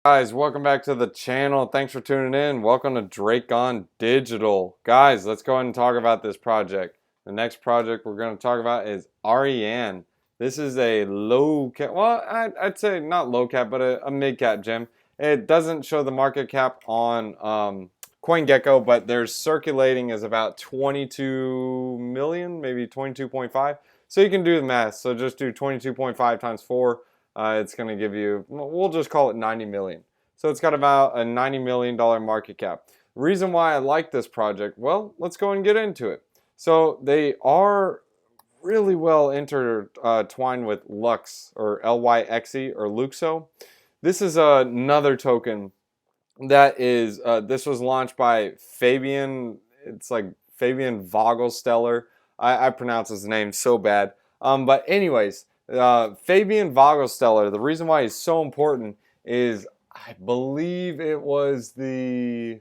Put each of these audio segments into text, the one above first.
Guys, welcome back to the channel. Thanks for tuning in. Welcome to Drake on Digital. Guys, let's go ahead and talk about this project. The next project we're going to talk about is Arianee. This is a low cap, well, I'd say not low cap, but a mid cap gem. It doesn't show the market cap on CoinGecko, but their circulating is about 22 million, maybe 22.5. So you can do the math. So just do 22.5 times 4. It's going to give you, we'll just call it 90 million. So it's got about a $90 million market cap. Reason why I like this project, well, let's go and get into it. So they are really well intertwined with Lux or LYXE or Luxo. This is another token that is, this was launched by Fabian, it's like Fabian Vogelsteller. I pronounce his name so bad. But anyways, Fabian Vogelsteller, the reason why he's so important is I believe it was the,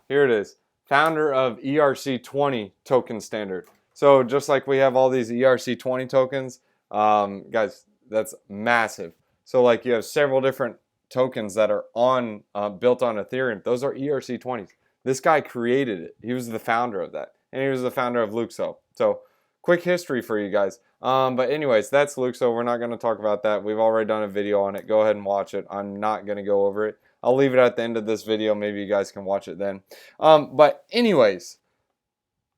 here it is, founder of ERC20 token standard. So just like we have all these ERC20 tokens, guys, that's massive. So like you have several different tokens that are on built on Ethereum. Those are ERC20s. This guy created it. He was the founder of that, and he was the founder of Luxo. So quick history for you guys. But anyways, that's Luxo. We're not going to talk about that. We've already done a video on it. Go ahead and watch it. I'm not going to go over it. I'll leave it at the end of this video. Maybe you guys can watch it then. But anyways,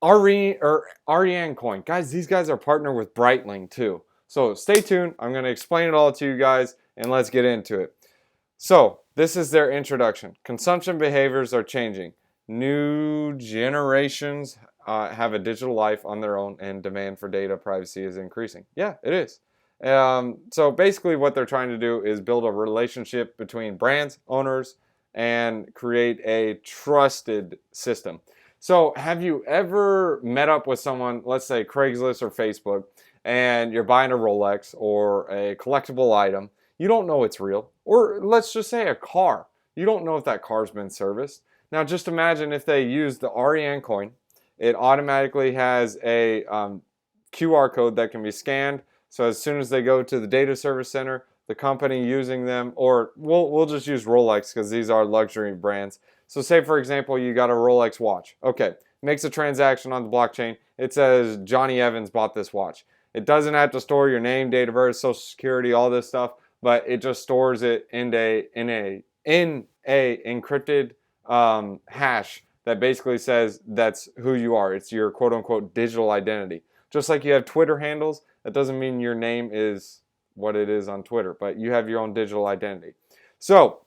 Arianee coin. Guys, these guys are partnered with Breitling too. So stay tuned. I'm going to explain it all to you guys, and let's get into it. So this is their introduction. Consumption behaviors are changing. New generations have a digital life on their own, and demand for data privacy is increasing. Yeah, it is. So basically what they're trying to do is build a relationship between brands, owners, and create a trusted system. So have you ever met up with someone, let's say Craigslist or Facebook, and you're buying a Rolex or a collectible item? You don't know it's real. Or let's just say a car. You don't know if that car's been serviced. Now just imagine if they use the Arianee coin. It automatically has a QR code that can be scanned. So as soon as they go to the data service center, the company using them, or we'll just use Rolex because these are luxury brands. So say for example you got a Rolex watch. Okay, makes a transaction on the blockchain. It says Johnny Evans bought this watch. It doesn't have to store your name, date of birth, social security, all this stuff, but it just stores it in a encrypted hash that basically says that's who you are. It's your quote-unquote digital identity. Just like you have Twitter handles, that doesn't mean your name is what it is on Twitter, but you have your own digital identity. So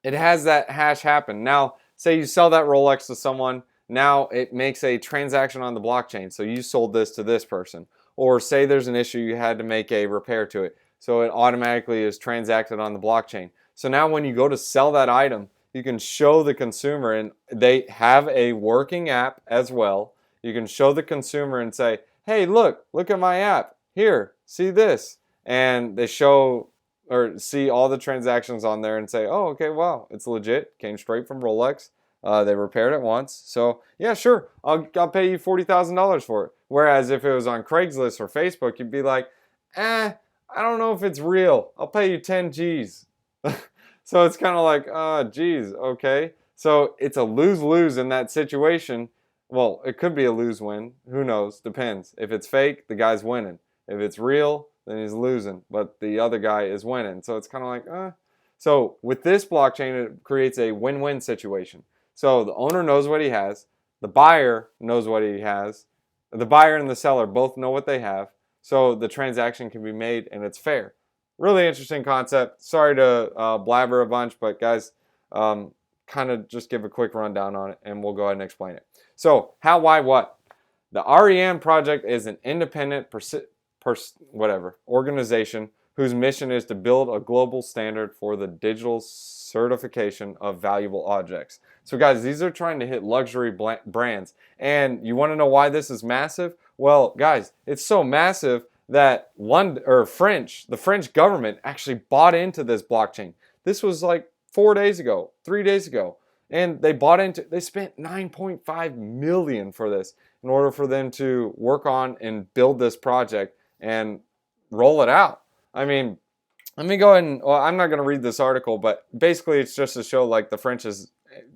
it has that hash happen. Now, say you sell that Rolex to someone, now it makes a transaction on the blockchain. So you sold this to this person. Or say there's an issue, you had to make a repair to it. So it automatically is transacted on the blockchain. So now when you go to sell that item, you can show the consumer, and they have a working app as well. You can show the consumer and say, hey, look at my app. Here, see this. And they show or see all the transactions on there and say, oh, okay, wow, it's legit. Came straight from Rolex. They repaired it once. So yeah, sure, I'll pay you $40,000 for it. Whereas if it was on Craigslist or Facebook, you'd be like, I don't know if it's real. I'll pay you 10 G's. So it's kind of like, geez, okay. So it's a lose-lose in that situation. Well, it could be a lose-win. Who knows? Depends. If it's fake, the guy's winning. If it's real, then he's losing. But the other guy is winning. So it's kind of like, So with this blockchain, it creates a win-win situation. So the owner knows what he has. The buyer knows what he has. The buyer and the seller both know what they have. So the transaction can be made and it's fair. Really interesting concept. Sorry to blabber a bunch, but guys, kind of just give a quick rundown on it and we'll go ahead and explain it. So how, why, what? The Arianee project is an independent organization whose mission is to build a global standard for the digital certification of valuable objects. So guys, these are trying to hit luxury brands. And you want to know why this is massive? Well, guys, it's so massive that the French government actually bought into this blockchain. This was like 4 days ago, 3 days ago. And they spent $9.5 million for this in order for them to work on and build this project and roll it out. I mean, let me go ahead and, well, I'm not going to read this article, but basically it's just to show like the French is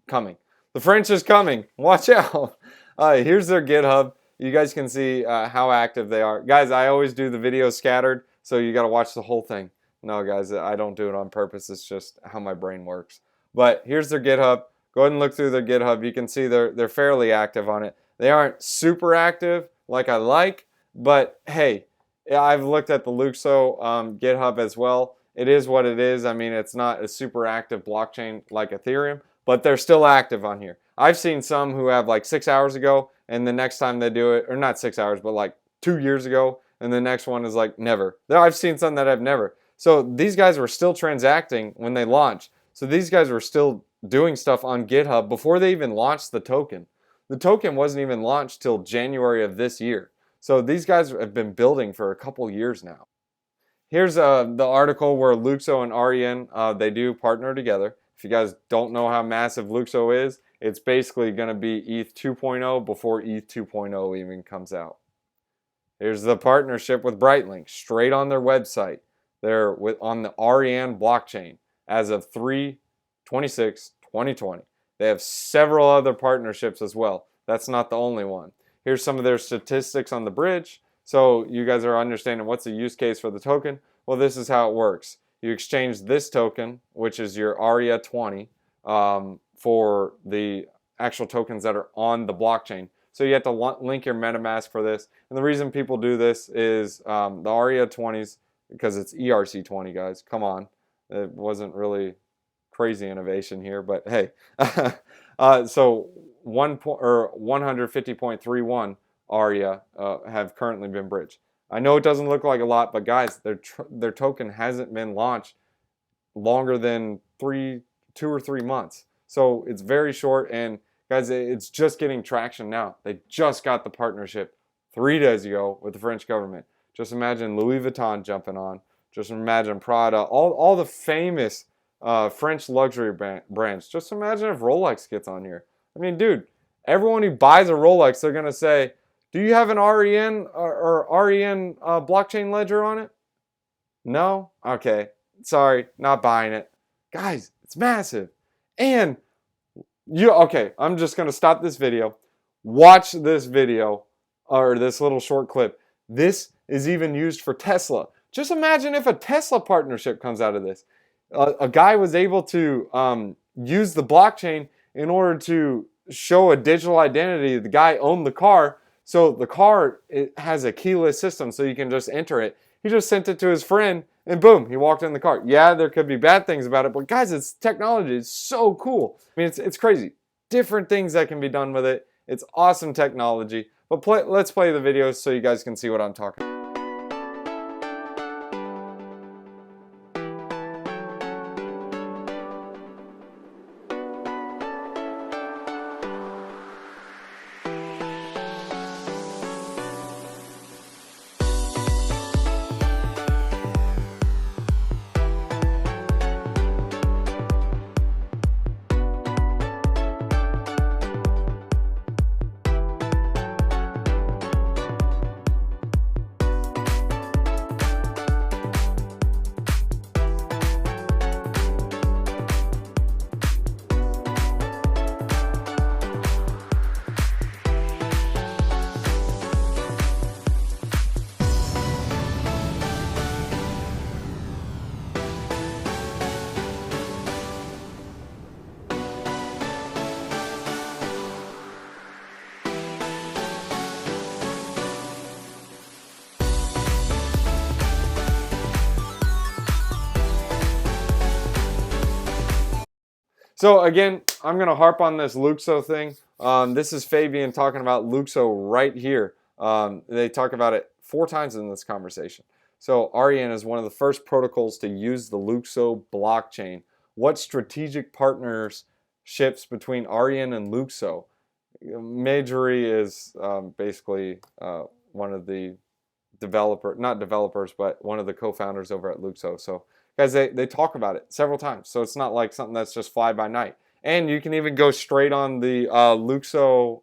coming. The French is coming. Watch out. Here's their GitHub. You guys can see how active they are. Guys, I always do the video scattered, so you got to watch the whole thing. No, guys, I don't do it on purpose. It's just how my brain works. But here's their GitHub. Go ahead and look through their GitHub. You can see they're fairly active on it. They aren't super active like I like, but hey, I've looked at the Luxo GitHub as well. It is what it is. I mean, it's not a super active blockchain like Ethereum, but they're still active on here. I've seen some who have like 6 hours ago, and the next time they do it, or not 6 hours, but like 2 years ago, and the next one is like never. I've seen some that have never. So these guys were still transacting when they launched. So these guys were still doing stuff on GitHub before they even launched the token. The token wasn't even launched till January of this year. So these guys have been building for a couple years now. Here's the article where Luxo and Arianee, they do partner together. If you guys don't know how massive Luxo is, it's basically going to be ETH 2.0 before ETH 2.0 even comes out. Here's the partnership with Brightlink, straight on their website. They're on the Arianee blockchain as of 3/26/2020. They have several other partnerships as well. That's not the only one. Here's some of their statistics on the bridge. So you guys are understanding what's the use case for the token. Well, this is how it works. You exchange this token, which is your Arianee 20, for the actual tokens that are on the blockchain. So you have to link your MetaMask for this. And the reason people do this is the Arianee 20s, because it's ERC20, guys. Come on. It wasn't really crazy innovation here, but hey. So 150.31 Arianee have currently been bridged. I know it doesn't look like a lot, but guys, their token hasn't been launched longer than 2 or 3 months. So it's very short, and guys, it's just getting traction now. They just got the partnership 3 days ago with the French government. Just imagine Louis Vuitton jumping on. Just imagine Prada, all the famous French luxury brands. Just imagine if Rolex gets on here. I mean, dude, everyone who buys a Rolex, they're going to say, do you have an Arianee or Arianee blockchain ledger on it? No? Okay. Sorry, not buying it. Guys, it's massive. And okay, I'm just going to stop this video. Watch this video, or this little short clip. This is even used for Tesla. Just imagine if a Tesla partnership comes out of this. A guy was able to use the blockchain in order to show a digital identity. The guy owned the car, so the car, it has a keyless system, so you can just enter it. He just sent it to his friend, and boom, he walked in the car. Yeah, there could be bad things about it, but guys, it's technology. It's so cool. I mean, it's crazy. Different things that can be done with it. It's awesome technology. But let's play the video so you guys can see what I'm talking about. So again, I'm going to harp on this Luxo thing. This is Fabian talking about Luxo right here. They talk about it 4 times in this conversation. So Arianee is one of the first protocols to use the Luxo blockchain. What strategic partnerships between Arianee and Luxo? Majory is basically one of the not developers, but one of the co-founders over at Luxo. So guys, they talk about it several times. So it's not like something that's just fly by night. And you can even go straight on the Luxo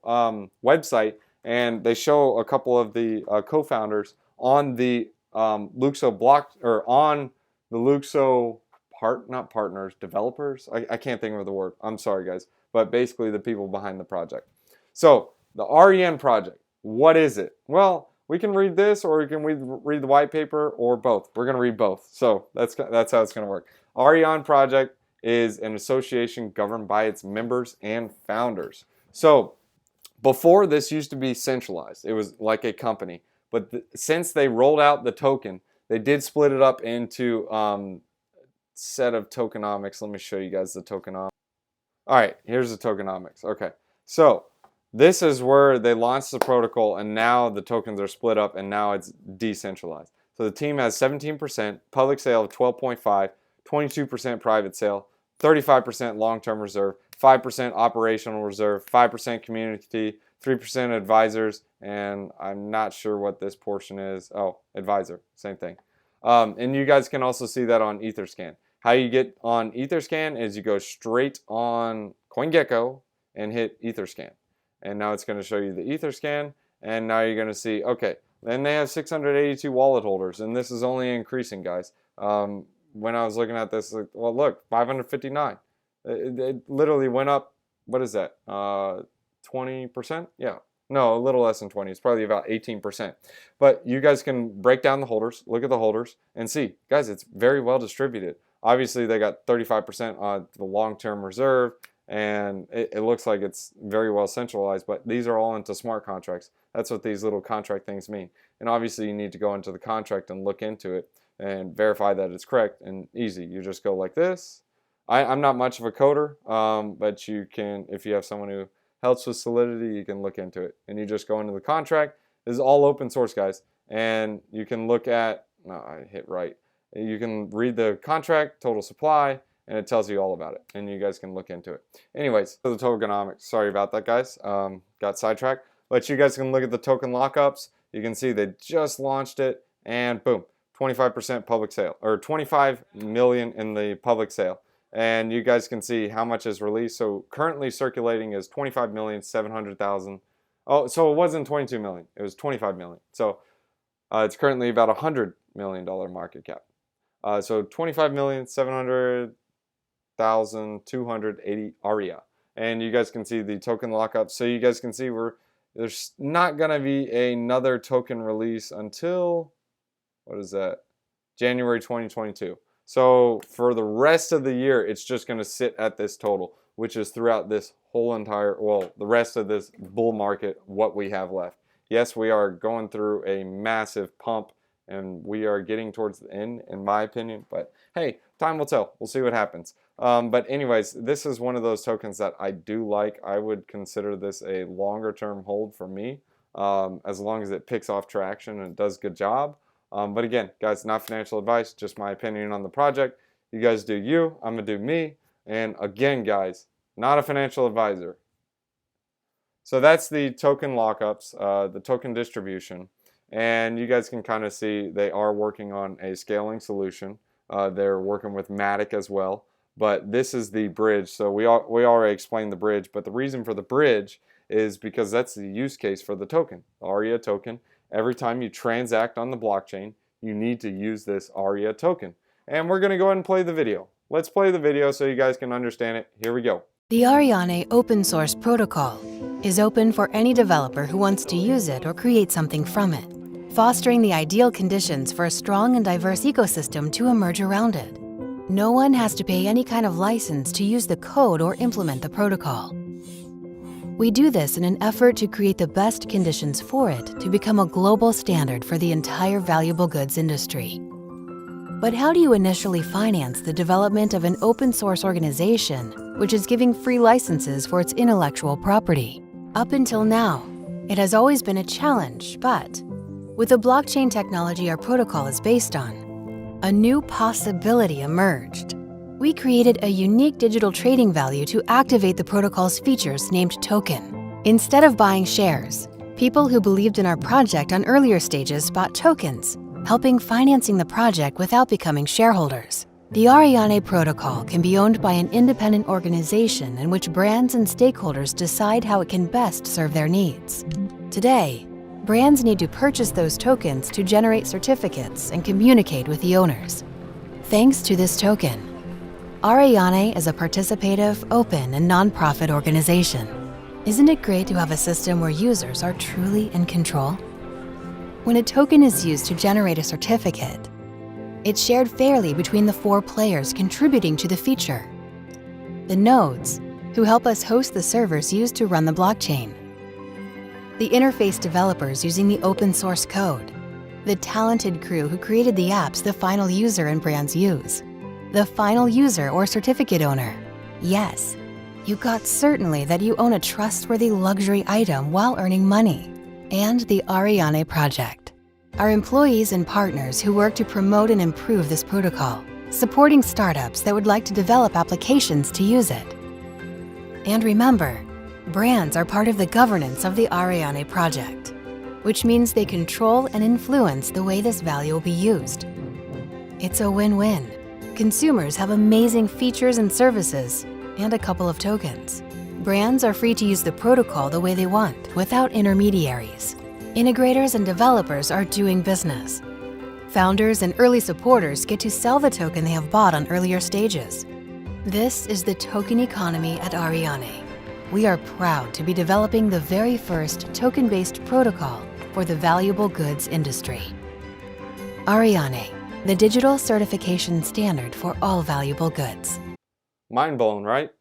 website, and they show a couple of the co-founders on the Luxo block, or on the Luxo not partners, developers. I can't think of the word. I'm sorry, guys. But basically the people behind the project. So the Arianee project, what is it? Well, we can read this or we can read the white paper or both. We're going to read both. So that's how it's going to work. Arianee project is an association governed by its members and founders. So before, this used to be centralized. It was like a company. But since they rolled out the token, they did split it up into set of tokenomics. Let me show you guys the tokenomics. All right, here's the tokenomics. Okay, so this is where they launched the protocol, and now the tokens are split up, and now it's decentralized. So the team has 17%, public sale of 12.5, 22% private sale, 35% long-term reserve, 5% operational reserve, 5% community, 3% advisors, and I'm not sure what this portion is. Oh, advisor, same thing. And you guys can also see that on Etherscan. How you get on Etherscan is you go straight on CoinGecko and hit Etherscan. And now it's going to show you the Etherscan, and now you're going to see, okay, then they have 682 wallet holders, and this is only increasing, guys. When I was looking at this, like, well, look, 559. It literally went up, what is that, 20%? Yeah. No, a little less than 20. It's probably about 18%. But you guys can break down the holders, look at the holders, and see. Guys, it's very well distributed. Obviously, they got 35% on the long-term reserve, and it looks like it's very well centralized, but these are all into smart contracts. That's what these little contract things mean. And obviously, you need to go into the contract and look into it and verify that it's correct, and easy. You just go like this. I'm not much of a coder, but you can, if you have someone who helps with Solidity, you can look into it. And you just go into the contract. This is all open source, guys. And you can look at, no, I hit right. You can read the contract, total supply, and it tells you all about it. And you guys can look into it. Anyways, so the tokenomics. Sorry about that, guys. Got sidetracked. But you guys can look at the token lockups. You can see they just launched it, and boom, 25% public sale, or 25 million in the public sale. And you guys can see how much is released. So currently circulating is 25,700,000. Oh, so it wasn't 22 million. It was 25 million. So it's currently about $100 million market cap. So 25,700,280 ARIA. And you guys can see the token lockup. So you guys can see there's not going to be another token release until, what is that? January 2022. So for the rest of the year, it's just going to sit at this total, which is throughout this whole entire, well, the rest of this bull market, what we have left. Yes, we are going through a massive pump, and we are getting towards the end, in my opinion. But hey, time will tell. We'll see what happens. But anyways, this is one of those tokens that I do like. I would consider this a longer term hold for me, as long as it picks off traction and does a good job. But again, guys, not financial advice, just my opinion on the project. You guys do you, I'm going to do me. And again, guys, not a financial advisor. So that's the token lockups, the token distribution. And you guys can kind of see they are working on a scaling solution. They're working with Matic as well. But this is the bridge. So we already explained the bridge. But the reason for the bridge is because that's the use case for the token, the ARIA token. Every time you transact on the blockchain, you need to use this ARIA token. And we're going to go ahead and play the video. Let's play the video so you guys can understand it. Here we go. The Arianee open source protocol is open for any developer who wants to use it or create something from it, fostering the ideal conditions for a strong and diverse ecosystem to emerge around it. No one has to pay any kind of license to use the code or implement the protocol. We do this in an effort to create the best conditions for it to become a global standard for the entire valuable goods industry. But how do you initially finance the development of an open source organization which is giving free licenses for its intellectual property? Up until now, it has always been a challenge, but with the blockchain technology our protocol is based on, a new possibility emerged. We created a unique digital trading value to activate the protocol's features named Token. Instead of buying shares, people who believed in our project on earlier stages bought tokens, helping financing the project without becoming shareholders. The Arianee protocol can be owned by an independent organization in which brands and stakeholders decide how it can best serve their needs. Today, brands need to purchase those tokens to generate certificates and communicate with the owners. Thanks to this token, Arianee is a participative, open, and nonprofit organization. Isn't it great to have a system where users are truly in control? When a token is used to generate a certificate, it's shared fairly between the 4 players contributing to the feature. The nodes, who help us host the servers used to run the blockchain. The interface developers using the open source code. The talented crew who created the apps the final user and brands use. The final user or certificate owner. Yes, you got certainly that you own a trustworthy luxury item while earning money. And the Arianee project. Our employees and partners who work to promote and improve this protocol, supporting startups that would like to develop applications to use it. And remember, brands are part of the governance of the Arianee project, which means they control and influence the way this value will be used. It's a win-win. Consumers have amazing features and services, and a couple of tokens. Brands are free to use the protocol the way they want, without intermediaries. Integrators and developers are doing business. Founders and early supporters get to sell the token they have bought on earlier stages. This is the token economy at Arianee. We are proud to be developing the very first token-based protocol for the valuable goods industry. Arianee, the digital certification standard for all valuable goods. Mind blown, right?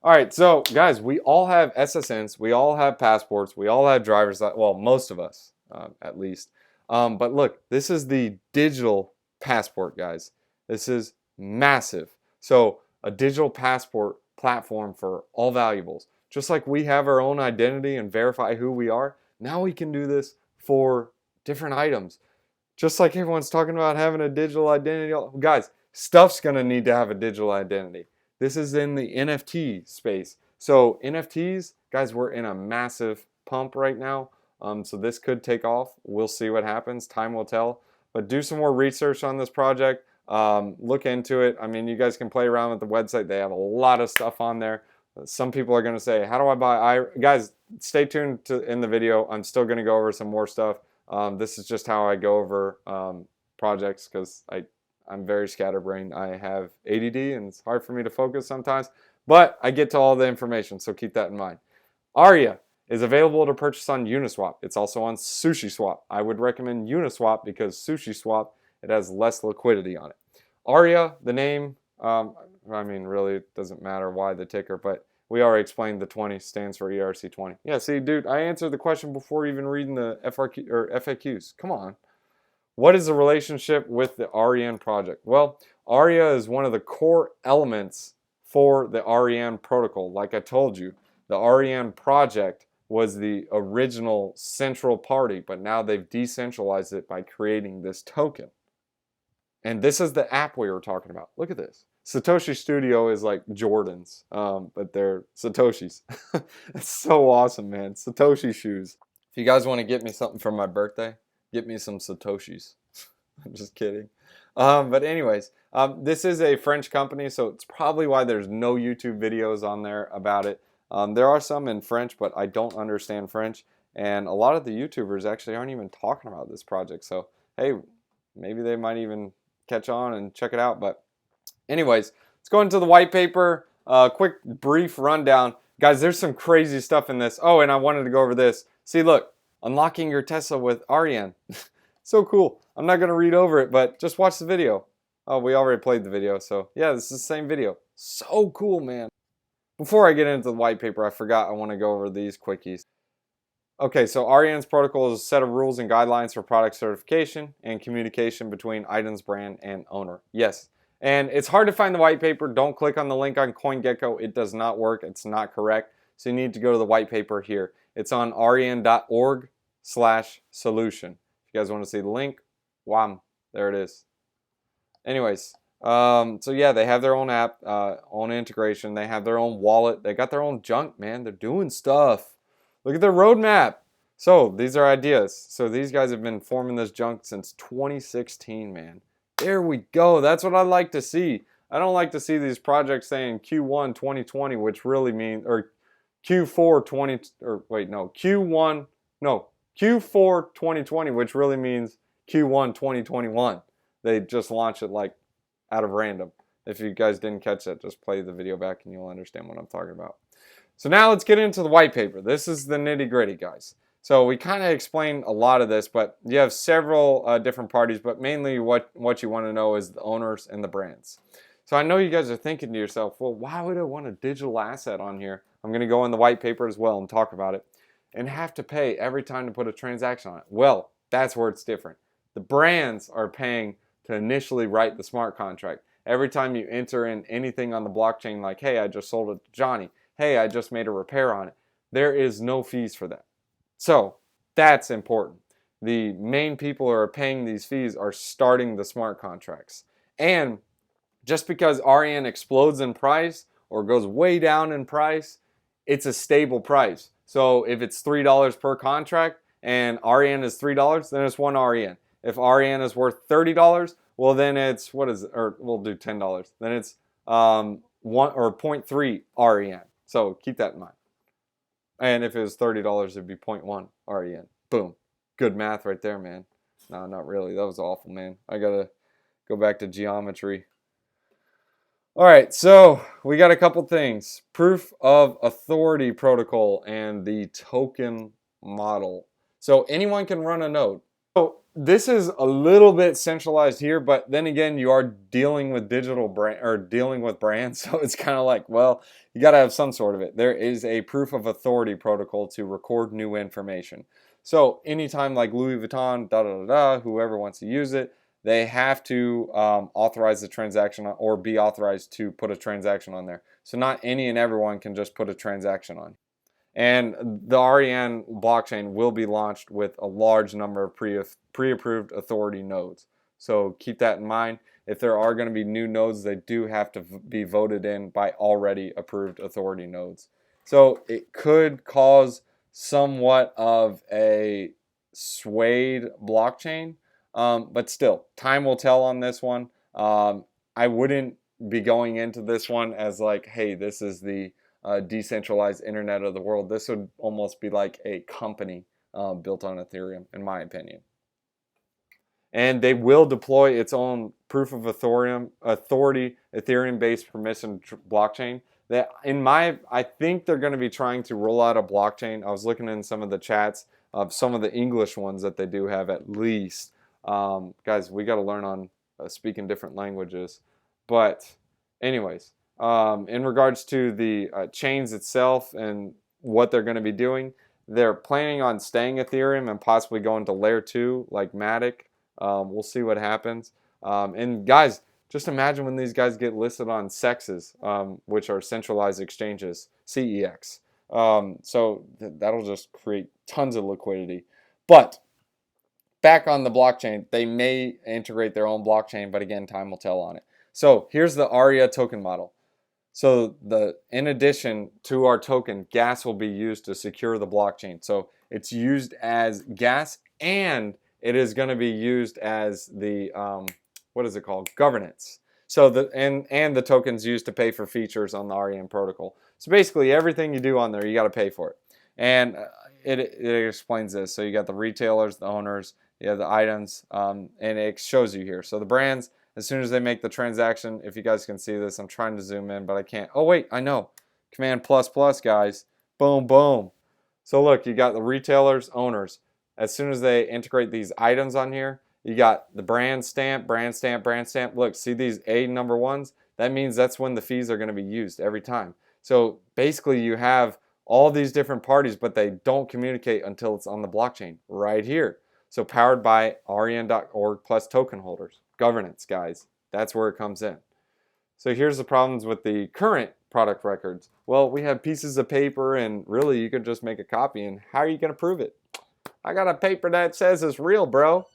All right, so guys, we all have SSNs, we all have passports, we all have driver's license, well, most of us, at least. But look, this is the digital passport, guys. This is massive. So a digital passport platform for all valuables. Just like we have our own identity and verify who we are, now we can do this for different items. Just like everyone's talking about having a digital identity. Guys, stuff's gonna need to have a digital identity. This is in the NFT space. So NFTs, guys, we're in a massive pump right now. So this could take off. We'll see what happens. Time will tell. But do some more research on this project. Look into it. I mean, you guys can play around with the website. They have a lot of stuff on there. Some people are going to say, how do I buy? Guys, stay tuned in the video. I'm still going to go over some more stuff. This is just how I go over projects because I'm very scatterbrained. I have ADD and it's hard for me to focus sometimes, but I get to all the information, so keep that in mind. Aria is available to purchase on Uniswap. It's also on SushiSwap. I would recommend Uniswap because SushiSwap, it has less liquidity on it. Aria, the name, I mean, really, it doesn't matter why the ticker, but we already explained the 20 stands for ERC20. Yeah, see, dude, I answered the question before even reading the FRQ or FAQs. Come on. What is the relationship with the Arianee project? Well, Aria is one of the core elements for the Arianee protocol. Like I told you, the Arianee project was the original central party, but now they've decentralized it by creating this token. And this is the app we were talking about. Look at this. Satoshi Studio is like Jordans, but they're Satoshis. It's so awesome, man. Satoshi shoes. If you guys want to get me something for my birthday, get me some Satoshis. I'm just kidding. But anyways, this is a French company, so it's probably why there's no YouTube videos on there about it. There are some in French, but I don't understand French. And a lot of the YouTubers actually aren't even talking about this project. So, hey, maybe they might even catch on and check it out. But anyways, let's go into the white paper. Quick, brief rundown. Guys, there's some crazy stuff in this. Oh, and I wanted to go over this. See, look, unlocking your Tesla with Arianee. So cool. I'm not going to read over it, but just watch the video. Oh, we already played the video, so yeah, this is the same video. So cool, man. Before I get into the white paper, I forgot I want to go over these quickies. Okay, so Arianee's protocol is a set of rules and guidelines for product certification and communication between items, brand, and owner. Yes, and it's hard to find the white paper. Don't click on the link on CoinGecko. It does not work. It's not correct. So you need to go to the white paper here. It's on arianee.org/solution. If you guys want to see the link, wham, there it is. Anyways, so yeah, they have their own app, own integration. They have their own wallet. They got their own junk, man. They're doing stuff. Look at their roadmap. So these are ideas. So these guys have been forming this junk since 2016, man. There we go. That's what I like to see. I don't like to see these projects saying Q1 2020, which really means, or Q4 2020, which really means Q1 2021. They just launched it like out of random. If you guys didn't catch that, just play the video back and you'll understand what I'm talking about. So now let's get into the white paper. This is the nitty gritty, guys. So we kind of explained a lot of this, but you have several different parties, but mainly what you want to know is the owners and the brands. So I know you guys are thinking to yourself, well, why would I want a digital asset on here? I'm going to go in the white paper as well and talk about it, and have to pay every time to put a transaction on it. Well, that's where it's different. The brands are paying to initially write the smart contract. Every time you enter in anything on the blockchain, like, hey, I just sold it to Johnny. Hey, I just made a repair on it. There is no fees for that. So that's important. The main people who are paying these fees are starting the smart contracts. And just because Arianee explodes in price or goes way down in price, it's a stable price. So if it's $3 per contract and Arianee is $3, then it's one Arianee. If Arianee is worth $30, well then it's, what is it? Or we'll do $10. Then it's 1 or 0.3 Arianee. So keep that in mind. And if it was $30, it'd be 0.1 Arianee. Boom. Good math right there, man. No, not really. That was awful, man. I gotta go back to geometry. All right, so we got a couple things. Proof of authority protocol and the token model. So anyone can run a node. So this is a little bit centralized here, but then again, you are dealing with digital brand or dealing with brands, so it's kind of like, well, you got to have some sort of it. There is a proof of authority protocol to record new information. So anytime like Louis Vuitton, whoever wants to use it, they have to authorize the transaction or be authorized to put a transaction on there. So not any and everyone can just put a transaction on. And the Arianee blockchain will be launched with a large number of pre-approved authority nodes. So keep that in mind. If there are going to be new nodes, they do have to be voted in by already approved authority nodes. So it could cause somewhat of a swayed blockchain. But still, time will tell on this one. I wouldn't be going into this one as like, hey, this is the decentralized internet of the world. This would almost be like a company built on Ethereum, in my opinion. And they will deploy its own proof of authority Ethereum-based permission blockchain. That I think they're going to be trying to roll out a blockchain. I was looking in some of the chats of some of the English ones that they do have at least. Guys, we got to learn on speaking different languages. But anyways, in regards to the chains itself and what they're going to be doing, they're planning on staying Ethereum and possibly going to layer 2 like Matic. We'll see what happens. And guys, just imagine when these guys get listed on CEXs, which are centralized exchanges, CEX. So that'll just create tons of liquidity. But back on the blockchain, they may integrate their own blockchain, but again, time will tell on it. So here's the ARIA token model. So in addition to our token, gas will be used to secure the blockchain. So it's used as gas, and it is going to be used as the what is it called? Governance. So and the tokens used to pay for features on the Arianee protocol. So basically, everything you do on there, you got to pay for it. And it explains this. So you got the retailers, the owners, you have the items, and it shows you here. So the brands, as soon as they make the transaction, if you guys can see this, I'm trying to zoom in, but I can't. Oh, wait, I know. Command plus plus, guys. Boom, boom. So look, you got the retailers, owners. As soon as they integrate these items on here, you got the brand stamp, brand stamp, brand stamp. Look, see these A number ones? That means that's when the fees are going to be used every time. So basically you have all these different parties, but they don't communicate until it's on the blockchain right here. So powered by Arianee.org plus token holders. Governance, guys. That's where it comes in. So here's the problems with the current product records. Well, we have pieces of paper, and really you could just make a copy, and how are you going to prove it? I got a paper that says it's real, bro.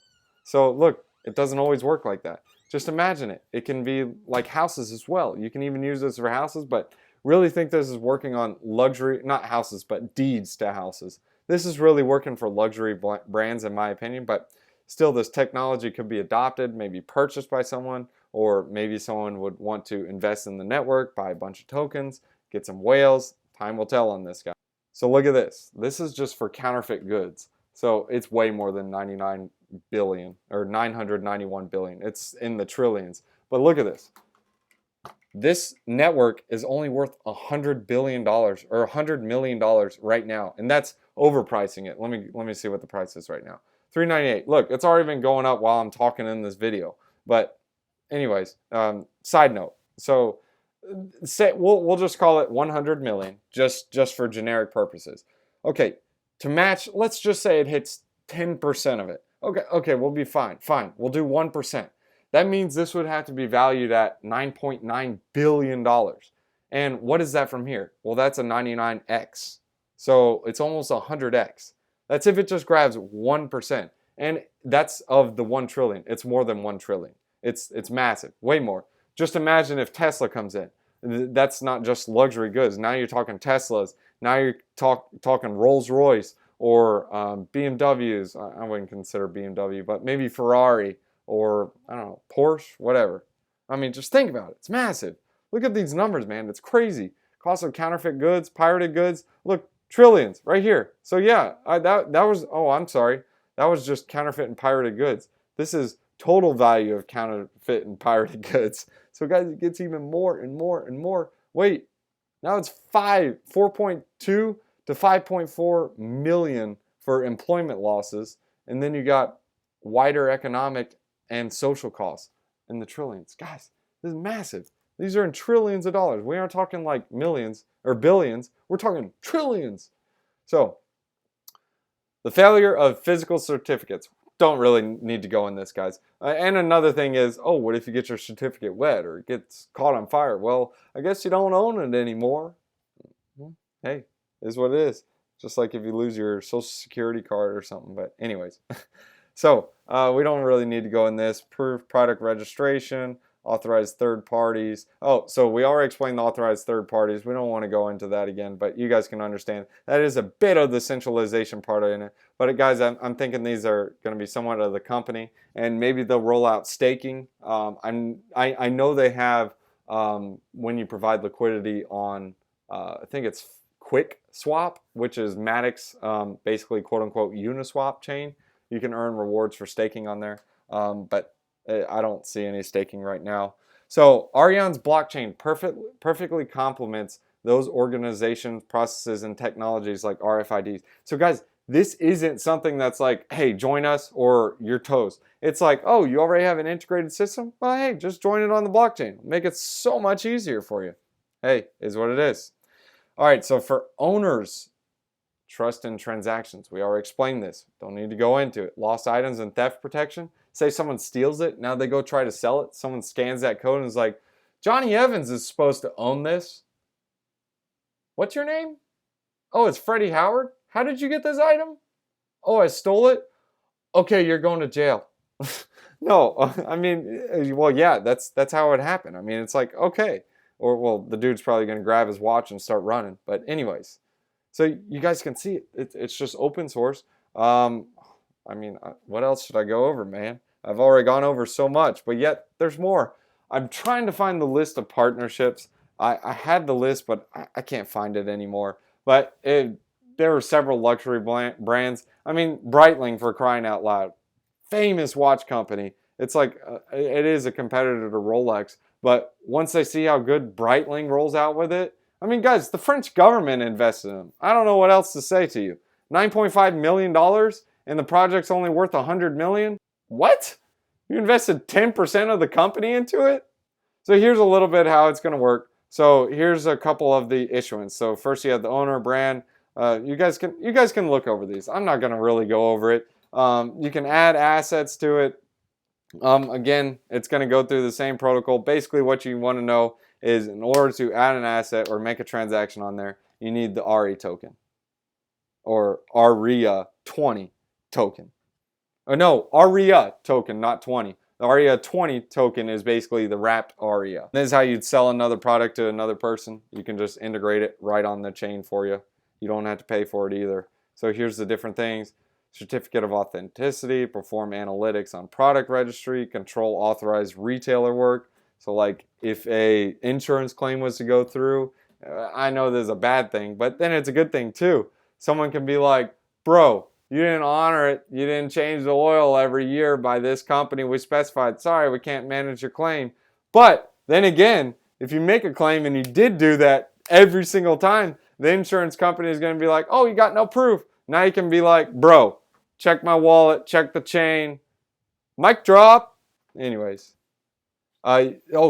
So look, it doesn't always work like that. Just imagine it. It can be like houses as well. You can even use this for houses, but really think this is working on luxury, not houses, but deeds to houses. This is really working for luxury brands in my opinion, but still this technology could be adopted, maybe purchased by someone, or maybe someone would want to invest in the network, buy a bunch of tokens, get some whales. Time will tell on this guy. So look at this. This is just for counterfeit goods. So it's way more than 99 billion or 991 billion. It's in the trillions. But look at this. This network is only worth $100 billion or $100 million right now. And that's overpricing it. Let me see what the price is right now. $398. Look, it's already been going up while I'm talking in this video. But anyways, side note. So say we'll just call it 100 million just for generic purposes. Okay, to match, let's just say it hits 10% of it. Okay, we'll be fine. Fine, we'll do 1%. That means this would have to be valued at $9.9 billion. And what is that from here? Well, that's a 99x. So it's almost 100x. That's if it just grabs 1%. And that's of the 1 trillion. It's more than 1 trillion. It's massive, way more. Just imagine if Tesla comes in. That's not just luxury goods. Now you're talking Teslas. Now you're talking Rolls-Royce or BMWs. I wouldn't consider BMW, but maybe Ferrari. Or, I don't know, Porsche, whatever. I mean, just think about it. It's massive. Look at these numbers, man. It's crazy. Cost of counterfeit goods, pirated goods. Look, trillions right here. So yeah, that was, oh, I'm sorry. That was just counterfeit and pirated goods. This is total value of counterfeit and pirated goods. So guys, it gets even more and more and more. Wait, now it's 4.2 to 5.4 million for employment losses. And then you got wider economic and social costs in the trillions. Guys, this is massive. These are in trillions of dollars. We aren't talking like millions or billions. We're talking trillions. So, the failure of physical certificates. Don't really need to go in this, guys. And another thing is, oh, what if you get your certificate wet or it gets caught on fire? Well, I guess you don't own it anymore. Hey, it is what it is. Just like if you lose your social security card or something. But anyways. So, we don't really need to go in this. Proof, product registration, authorized third parties. Oh, so we already explained the authorized third parties. We don't want to go into that again, but you guys can understand. That is a bit of the centralization part in it. But guys, I'm thinking these are going to be somewhat of the company, and maybe they'll roll out staking. I know they have, when you provide liquidity on, I think it's Quick Swap, which is Matic's basically quote-unquote Uniswap chain. You can earn rewards for staking on there, but I don't see any staking right now. So Arianee's blockchain perfectly complements those organizations, processes, and technologies like RFIDs. So guys, this isn't something that's like, hey, join us or you're toast. It's like, oh, you already have an integrated system? Well, hey, just join it on the blockchain. Make it so much easier for you. Hey, is what it is. All right, so for owners, trust in transactions. We already explained this. Don't need to go into it. Lost items and theft protection. Say someone steals it. Now they go try to sell it. Someone scans that code and is like, Johnny Evans is supposed to own this. What's your name? Oh, it's Freddie Howard. How did you get this item? Oh, I stole it. Okay, you're going to jail. No, I mean, well, yeah, that's how it happened. I mean, it's like, okay. Or, well, the dude's probably going to grab his watch and start running. But anyways. So you guys can see it. It's just open source. I mean, what else should I go over, man? I've already gone over so much, but yet there's more. I'm trying to find the list of partnerships. I had the list, but I can't find it anymore. But there were several luxury brands. I mean, Breitling, for crying out loud. Famous watch company. It's like, it is a competitor to Rolex. But once they see how good Breitling rolls out with it, I mean, guys, the French government invested in them. I don't know what else to say to you. $9.5 million and the project's only worth $100 million? What? You invested 10% of the company into it? So here's a little bit how it's going to work. So here's a couple of the issuance. So first you have the owner brand. You guys can look over these. I'm not going to really go over it. You can add assets to it. Again, it's going to go through the same protocol. Basically, what you want to know is in order to add an asset or make a transaction on there, you need the RE token or ARIA 20 token. Oh no, ARIA token, not 20. The ARIA 20 token is basically the wrapped ARIA. This is how you'd sell another product to another person. You can just integrate it right on the chain for you. You don't have to pay for it either. So here's the different things. Certificate of authenticity, perform analytics on product registry, control authorized retailer work. So like if a insurance claim was to go through, I know this is a bad thing, but then it's a good thing too. Someone can be like, bro, you didn't honor it. You didn't change the oil every year by this company we specified. Sorry, we can't manage your claim. But then again, if you make a claim and you did do that every single time, the insurance company is going to be like, oh, you got no proof. Now you can be like, bro, check my wallet, check the chain. Mic drop. Anyways.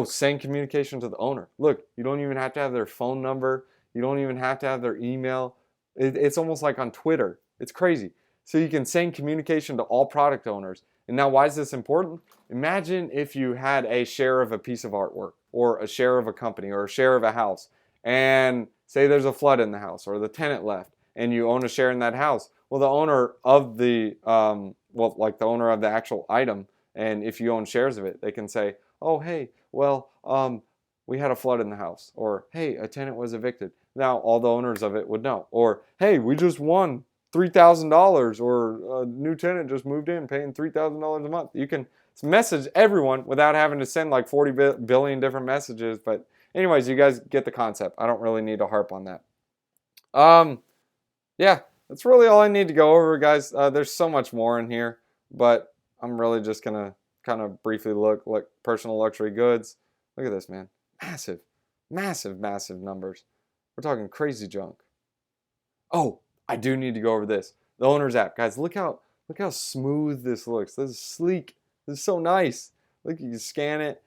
Send communication to the owner. Look, you don't even have to have their phone number. You don't even have to have their email. It's almost like on Twitter. It's crazy. So you can send communication to all product owners. And now why is this important? Imagine if you had a share of a piece of artwork or a share of a company or a share of a house, and say there's a flood in the house or the tenant left and you own a share in that house. Well, the owner of the, the owner of the actual item, and if you own shares of it, they can say, oh, hey, well, we had a flood in the house. Or, hey, a tenant was evicted. Now all the owners of it would know. Or, hey, we just won $3,000. Or a new tenant just moved in paying $3,000 a month. You can message everyone without having to send like 40 billion different messages. But anyways, you guys get the concept. I don't really need to harp on that. Yeah, that's really all I need to go over, guys. There's so much more in here, but I'm really just going to kind of briefly look personal luxury goods. Look at this, man. Massive, massive, massive numbers. We're talking crazy junk. Oh, I do need to go over this. The owner's app. Guys, look how smooth this looks. This is sleek. This is so nice. Look, you can scan it,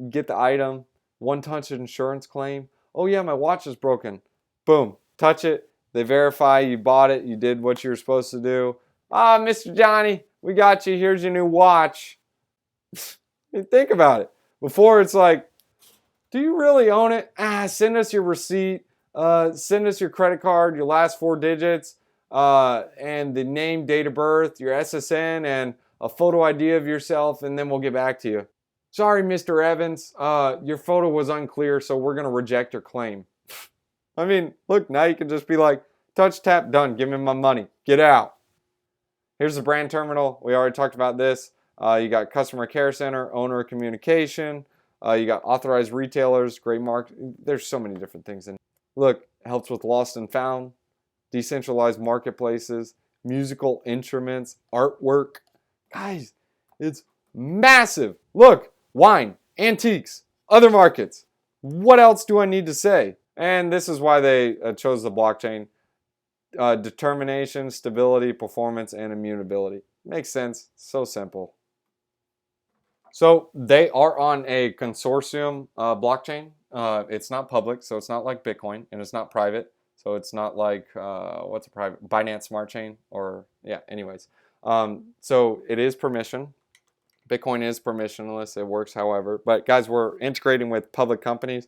get the item, one-touch insurance claim. Oh yeah, my watch is broken. Boom, touch it. They verify you bought it. You did what you were supposed to do. Ah, Mr. Johnny, we got you. Here's your new watch. Think about it. Before it's like, do you really own it? Send us your receipt. Send us your credit card, your last 4 digits, and the name, date of birth, your SSN, and a photo ID of yourself, and then we'll get back to you. Sorry, Mr. Evans, your photo was unclear, so we're going to reject your claim. I mean, look, now you can just be like, touch, tap, done. Give me my money. Get out. Here's the brand terminal. We already talked about this. You got customer care center, owner communication. You got authorized retailers, great mark. There's so many different things in it. Look, helps with lost and found, decentralized marketplaces, musical instruments, artwork. Guys, it's massive. Look, wine, antiques, other markets. What else do I need to say? And this is why they chose the blockchain. Determination, stability, performance, and immutability. Makes sense. So simple. So they are on a consortium blockchain. It's not public, so it's not like Bitcoin, and it's not private. So it's not like, what's a private? Binance Smart Chain, or, yeah, anyways. So it is permission. Bitcoin is permissionless. It works however. But guys, we're integrating with public companies.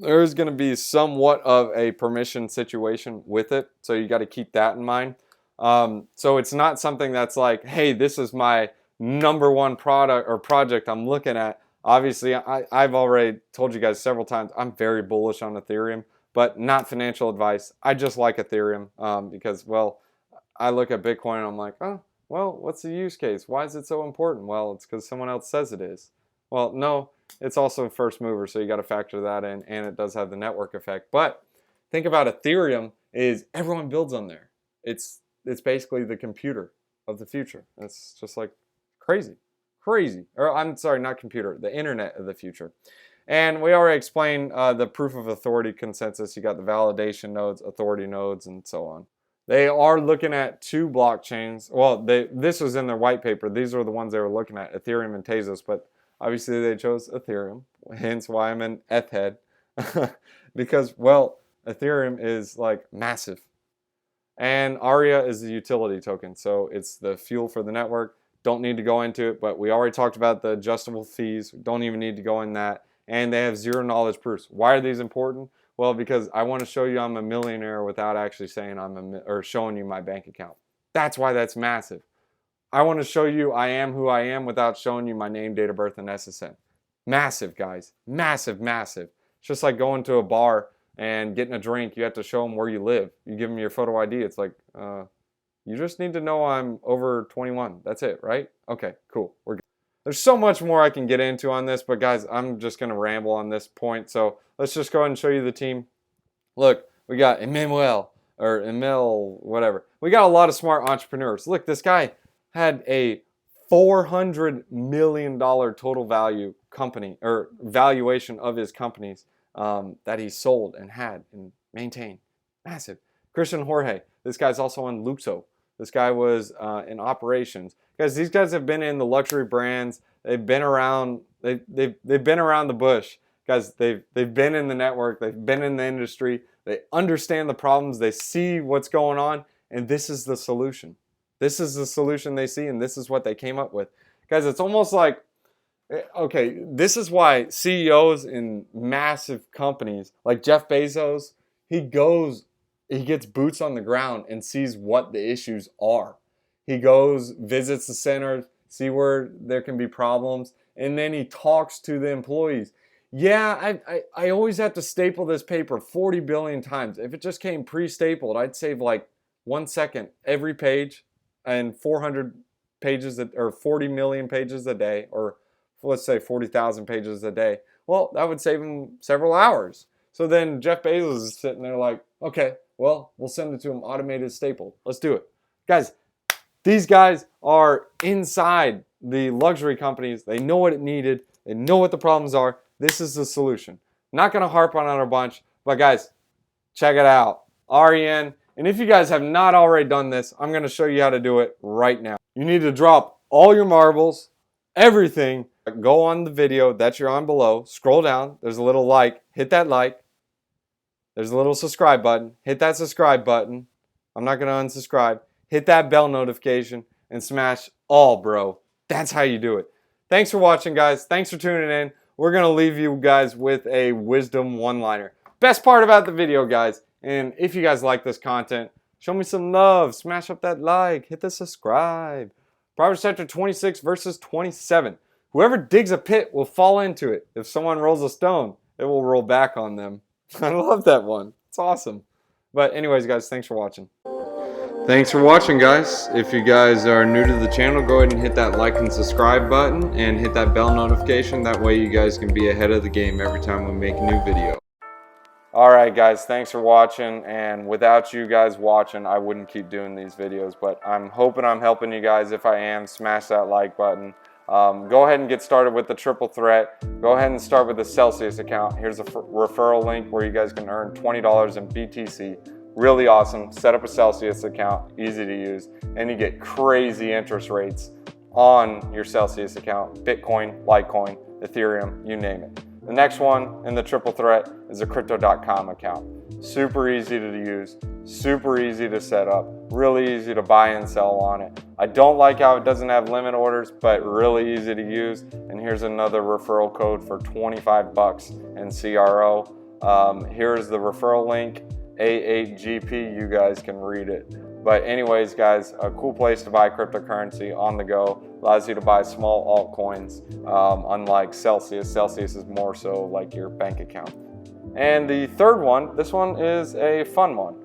There's going to be somewhat of a permission situation with it. So you got to keep that in mind. So it's not something that's like, hey, this is my #1 product or project I'm looking at. Obviously, I've already told you guys several times, I'm very bullish on Ethereum, but not financial advice. I just like Ethereum because, well, I look at Bitcoin and I'm like, oh, well, what's the use case? Why is it so important? Well, it's because someone else says it is. Well, no, it's also a first mover, so you got to factor that in, and it does have the network effect. But think about Ethereum is everyone builds on there. It's basically the computer of the future. It's just like crazy. Or I'm sorry, not computer, the internet of the future. And we already explained the proof of authority consensus. You got the validation nodes, authority nodes, and so on. They are looking at 2 blockchains. Well, this was in their white paper. These are the ones they were looking at, Ethereum and Tezos, but obviously they chose Ethereum, hence why I'm an ETH head. Because, well, Ethereum is like massive. And ARIA is the utility token, so it's the fuel for the network. Don't need to go into it, but we already talked about the adjustable fees. Don't even need to go in that. And they have 0 knowledge proofs. Why are these important? Well, because I want to show you I'm a millionaire without actually saying or showing you my bank account. That's why that's massive. I want to show you I am who I am without showing you my name, date of birth, and SSN. Massive, guys. Massive, massive. It's just like going to a bar and getting a drink. You have to show them where you live. You give them your photo ID. It's like, you just need to know I'm over 21. That's it, right? Okay, cool. We're good. There's so much more I can get into on this, but guys, I'm just going to ramble on this point. So let's just go ahead and show you the team. Look, we got Emil, whatever. We got a lot of smart entrepreneurs. Look, this guy had a $400 million total value company or valuation of his companies that he sold and had and maintained. Massive. Christian Jorge, this guy's also on Luxo. This guy was in operations. Guys, these guys have been in the luxury brands. They've been around. They've been around the bush. Guys, they've been in the network. They've been in the industry. They understand the problems. They see what's going on, and this is the solution. This is the solution they see, and this is what they came up with. Guys, it's almost like, okay, this is why CEOs in massive companies like Jeff Bezos, he gets boots on the ground and sees what the issues are. He goes, visits the centers, see where there can be problems, and then he talks to the employees. Yeah, I always have to staple this paper 40 billion times. If it just came pre-stapled, I'd save like 1 second every page and 400 pages or 40 million pages a day, or let's say 40,000 pages a day. Well, that would save him several hours. So then Jeff Bezos is sitting there like, okay, well, we'll send it to him automated stapled. Let's do it. Guys, these guys are inside the luxury companies. They know what it needed. They know what the problems are. This is the solution. Not going to harp on it a bunch, but guys, check it out. Arianee. And if you guys have not already done this, I'm going to show you how to do it right now. You need to drop all your marbles, everything. Go on the video that you're on below. Scroll down. There's a little like. Hit that like. There's a little subscribe button. Hit that subscribe button. I'm not going to unsubscribe. Hit that bell notification and smash all, bro. That's how you do it. Thanks for watching, guys. Thanks for tuning in. We're going to leave you guys with a wisdom one-liner. Best part about the video, guys. And if you guys like this content, show me some love. Smash up that like. Hit the subscribe. Proverbs chapter 26 verses 27. Whoever digs a pit will fall into it. If someone rolls a stone, it will roll back on them. I love that one. It's awesome. But anyways, guys, thanks for watching. Thanks for watching, guys. If you guys are new to the channel, go ahead and hit that like and subscribe button and hit that bell notification. That way you guys can be ahead of the game every time we make a new video. Alright guys, thanks for watching, and without you guys watching, I wouldn't keep doing these videos, but I'm hoping I'm helping you guys. If I am, smash that like button. Go ahead and get started with the triple threat. Go ahead and start with the Celsius account. Here's a referral link where you guys can earn $20 in BTC. Really awesome. Set up a Celsius account, easy to use, and you get crazy interest rates on your Celsius account. Bitcoin, Litecoin, Ethereum, you name it. The next one in the triple threat is a crypto.com account. Super easy to use, super easy to set up, really easy to buy and sell on it. I don't like how it doesn't have limit orders, but really easy to use. And here's another referral code for 25 bucks in CRO. Here's the referral link, A8GP, you guys can read it. But anyways, guys, a cool place to buy cryptocurrency on the go. Allows you to buy small altcoins, unlike Celsius. Celsius is more so like your bank account. And the third one, this one is a fun one,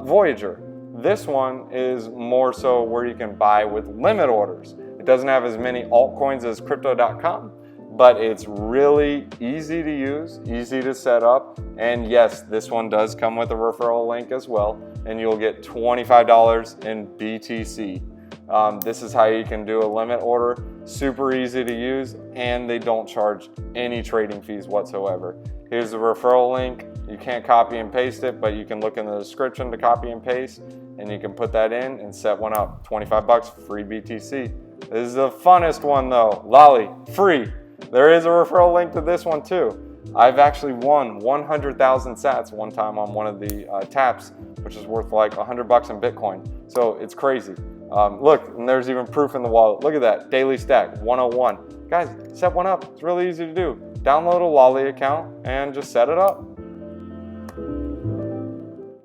Voyager. This one is more so where you can buy with limit orders. It doesn't have as many altcoins as crypto.com, but it's really easy to use, easy to set up. And yes, this one does come with a referral link as well, and you'll get $25 in BTC. This is how you can do a limit order. Super easy to use, and they don't charge any trading fees whatsoever. Here's the referral link. You can't copy and paste it, but you can look in the description to copy and paste, and you can put that in and set one up. 25 bucks, free BTC. This is the funnest one though. Lolly, free. There is a referral link to this one too. I've actually won 100,000 sats one time on one of the taps, which is worth like 100 bucks in Bitcoin. So it's crazy. Look, and there's even proof in the wallet. Look at that, daily stack, 101. Guys, set one up. It's really easy to do. Download a Lolly account and just set it up.